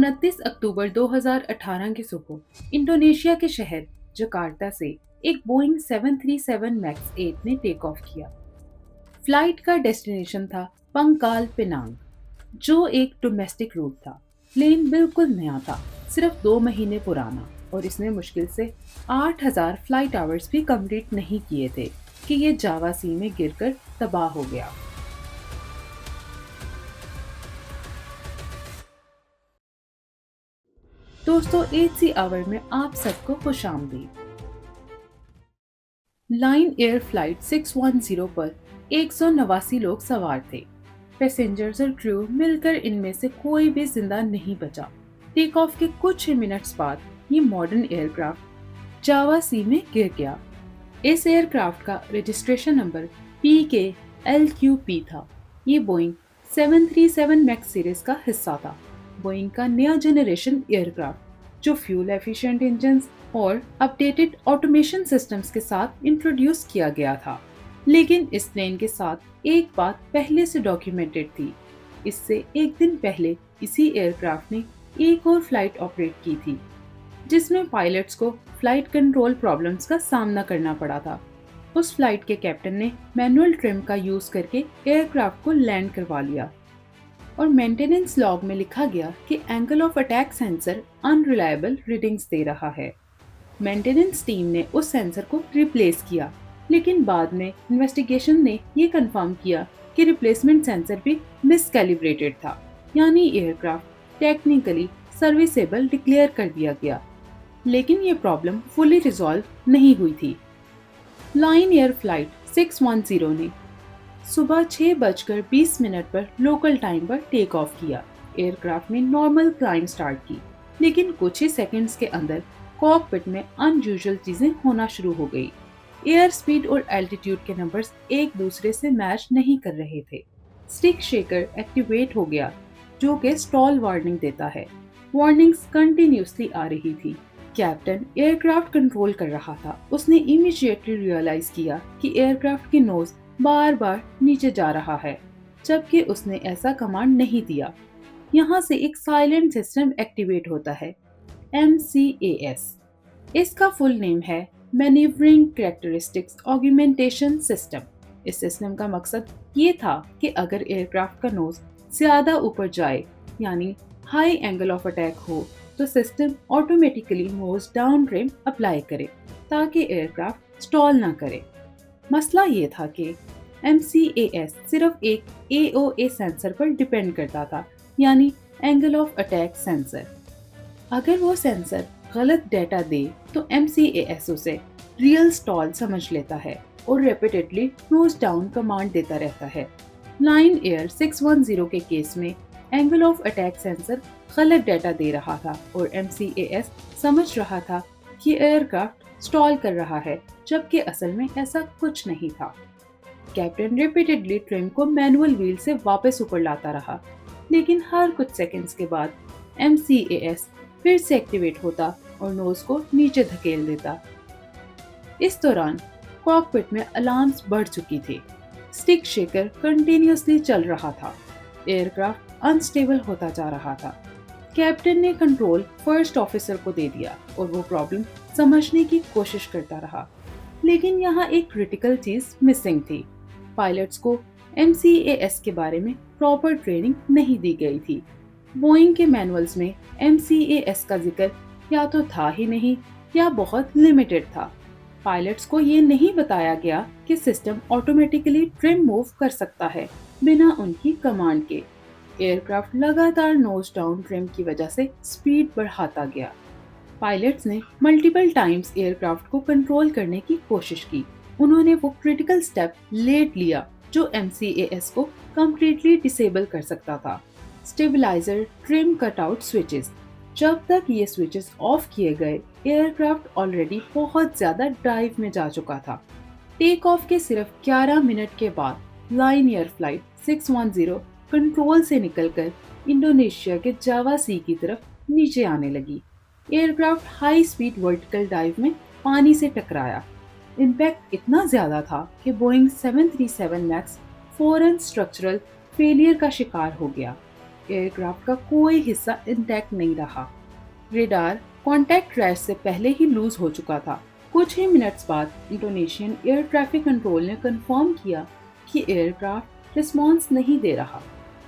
29 अक्टूबर 2018 की सुबह इंडोनेशिया के शहर जकार्ता से एक बोइंग 737 मैक्स 8 ने टेक ऑफ किया। फ्लाइट का डेस्टिनेशन था पंकाल पिनांग, जो एक डोमेस्टिक रूट था। प्लेन बिल्कुल नया था, सिर्फ 2 महीने पुराना, और इसने मुश्किल से 8,000 फ्लाइट आवर्स भी कंप्लीट नहीं किए थे कि ये जावा सी में गिरकर तबाह हो गया। दोस्तों, 8 आवर में आप सबको खुशामदीद। लाइन एयर फ्लाइट 610 पर 189 लोग सवार थे। पैसेंजर्स और क्रू मिलकर इनमें से कोई भी जिंदा नहीं बचा। टेक ऑफ के कुछ ही मिनट्स बाद ये मॉडर्न एयरक्राफ्ट जावा सी में गिर गया। इस एयरक्राफ्ट का रजिस्ट्रेशन नंबर PK-LQP था। ये बोइंग 737 मैक्स सीरीज का हिस्सा था। बोइंग का नया जनरेशन एयरक्राफ्ट जो फ्यूल एफिशिएंट इंजन्स और अपडेटेड ऑटोमेशन सिस्टम्स के साथ इंट्रोड्यूस किया गया था। लेकिन इस प्लेन के साथ एक बात पहले से डॉक्यूमेंटेड थी। इससे एक दिन पहले इसी एयरक्राफ्ट ने एक और फ्लाइट ऑपरेट की थी, जिसमें पायलट्स को फ्लाइट कंट्रोल प्रॉब्लम्स का सामना करना पड़ा था। उस फ्लाइट के कैप्टन ने मैनुअल ट्रिम का यूज करके एयरक्राफ्ट को लैंड करवा लिया और मेंटेनेंस लॉग में लिखा गया कि angle of attack sensor unreliable readings दे रहा है। मेंटेनेंस टीम ने उस सेंसर को रिप्लेस किया, लेकिन बाद में इन्वेस्टिगेशन ने ये कंफर्म किया कि रिप्लेसमेंट सेंसर भी मिसकैलिब्रेटेड था, यानी एयरक्राफ्ट टेक्निकली सर्विसेबल डिक्लेयर कर दिया गया। लेकिन ये प्रॉब्लम फुली रिजॉल्व नहीं हुई थी। लाइन एयर फ्लाइट 610 ने सुबह 6:20 पर लोकल टाइम पर टेक ऑफ किया। एयरक्राफ्ट ने नॉर्मल क्लाइंब स्टार्ट की, लेकिन कुछ ही सेकंड्स के अंदर कॉकपिट में अनयूजुअल चीजें होना शुरू हो गई। एयर स्पीड और एल्टीट्यूड के नंबर्स एक दूसरे से मैच नहीं कर रहे थे। स्टिक शेकर एक्टिवेट हो गया, जो कि स्टॉल वार्निंग देता है। वार्निंग्स कंटिन्यूसली आ रही थी। कैप्टन एयरक्राफ्ट कंट्रोल कर रहा था। उसने इमीडिएटली रियलाइज किया कि एयरक्राफ्ट की नोज बार बार नीचे जा रहा है, जबकि उसने ऐसा कमांड नहीं दिया। यहाँ से एक साइलेंट सिस्टम एक्टिवेट होता है, MCAS। इसका फुल नेम है मैन्यूवरिंग कैरेक्टरिस्टिक्स ऑगमेंटेशन सिस्टम। इस सिस्टम का मकसद ये था कि अगर एयरक्राफ्ट का नोज ज्यादा ऊपर जाए, यानी हाई एंगल ऑफ अटैक हो, तो system automatically nose down trim apply करे ताकि एयरक्राफ्ट स्टॉल ना करे। मसला ये था कि MCAS सिर्फ एक AOA सेंसर पर डिपेंड करता था, यानी एंगल ऑफ अटैक सेंसर। अगर वो सेंसर गलत डेटा दे तो MCAS उसे रियल स्टॉल समझ लेता है और रिपीटेडली नोज डाउन कमांड देता रहता है। लाइन एयर 610 के केस में एंगल ऑफ अटैक सेंसर गलत डेटा दे रहा था और MCAS समझ रहा था कि एयरक्राफ्ट स्टॉल कर रहा है, जबकि असल में ऐसा कुछ नहीं था। कैप्टन रिपीटेडली ट्रिम को मैनुअल व्हील से वापस ऊपर लाता रहा, लेकिन हर कुछ सेकंड्स के बाद MCAS फिर से एक्टिवेट होता और नोज को नीचे धकेल देता। इस दौरान कॉकपिट में अलार्म्स बढ़ चुकी थी। स्टिक शेकर कंटिन्यूअसली चल रहा था। एयरक्राफ्ट अनस्टेबल होता जा रहा था। कैप्टन ने कंट्रोल फर्स्ट ऑफिसर को दे दिया और वो प्रॉब्लम समझने की कोशिश करता रहा, लेकिन यहाँ एक क्रिटिकल चीज मिसिंग थी। पायलट्स को MCAS के बारे में प्रॉपर ट्रेनिंग नहीं दी गई थी। बोइंग के मैनुअल्स में MCAS का जिक्र या तो था ही नहीं या बहुत लिमिटेड था। पायलट्स को ये नहीं बताया गया कि सिस्टम ऑटोमेटिकली ट्रिम मूव कर सकता है बिना उनकी कमांड के। एयरक्राफ्ट लगातार नोज डाउन ट्रिम की वजह से स्पीड बढ़ाता गया। पायलट्स ने मल्टीपल टाइम्स एयरक्राफ्ट को कंट्रोल करने की कोशिश की। उन्होंने वो क्रिटिकल स्टेप लेट लिया जो MCAS को कंप्लीटली डिसेबल कर सकता था। Stabiliser trim cutout switches. जब तक ये स्विचेस ऑफ किए गए, एयरक्राफ्ट ऑलरेडी बहुत ज्यादा ड्राइव में जा चुका था। टेक ऑफ के सिर्फ 11 मिनट के बाद लाइन एयर फ्लाइट 610 कंट्रोल से निकलकर इंडोनेशिया के जावा सी की तरफ नीचे आने लगी। Aircraft high speed vertical dive में पानी से टकराया। इम्पैक्ट इतना ज्यादा था कि बोइंग 737 मैक्स फौरन स्ट्रक्चरल फेलियर का शिकार हो गया। एयरक्राफ्ट का कोई हिस्सा इंटैक्ट नहीं रहा। रेडार कॉन्टैक्ट क्रैश से पहले ही लूज हो चुका था। कुछ ही मिनट्स बाद इंडोनेशियन एयर ट्रैफिक कंट्रोल ने कंफर्म किया कि एयरक्राफ्ट रिस्पॉन्स नहीं दे रहा।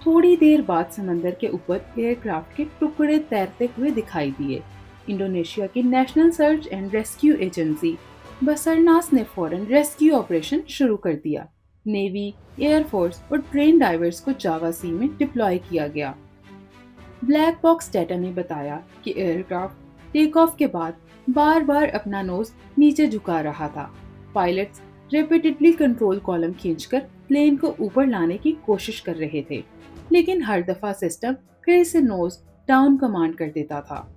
थोड़ी देर बाद समंदर के ऊपर एयरक्राफ्ट के टुकड़े तैरते हुए दिखाई दिए। इंडोनेशिया की national search and rescue agency Basarnas ने फौरन रेस्क्यू ऑपरेशन शुरू कर दिया। नेवी, एयरफोर्स और ट्रेन डाइवर्स को जावा सी में डिप्लॉय किया गया। ब्लैक बॉक्स डेटा ने बताया कि एयरक्राफ्ट टेक ऑफ के बाद बार बार अपना नोज नीचे झुका रहा था। पायलट्स रिपीटेडली कंट्रोल कॉलम खींचकर प्लेन को ऊपर लाने की कोशिश कर रहे थे, लेकिन हर दफा सिस्टम फिर से नोज डाउन कमांड कर देता था।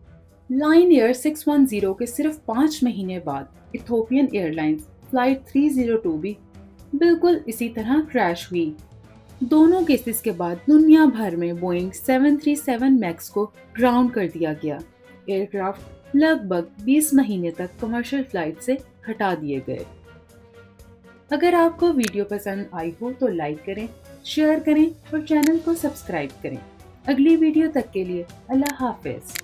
लाइन एयर 610 के सिर्फ 5 महीने बाद इथोपियन एयरलाइंस फ्लाइट 302 भी बिल्कुल इसी तरह क्रैश हुई। दोनों केसेस के बाद दुनिया भर में बोइंग 737 मैक्स को ग्राउंड कर दिया गया। एयरक्राफ्ट लगभग 20 महीने तक कमर्शियल फ्लाइट से हटा दिए गए। अगर आपको वीडियो पसंद आई हो तो लाइक करें, शेयर करें और चैनल को सब्सक्राइब करें। अगली वीडियो तक के लिए अल्लाह हाफिज।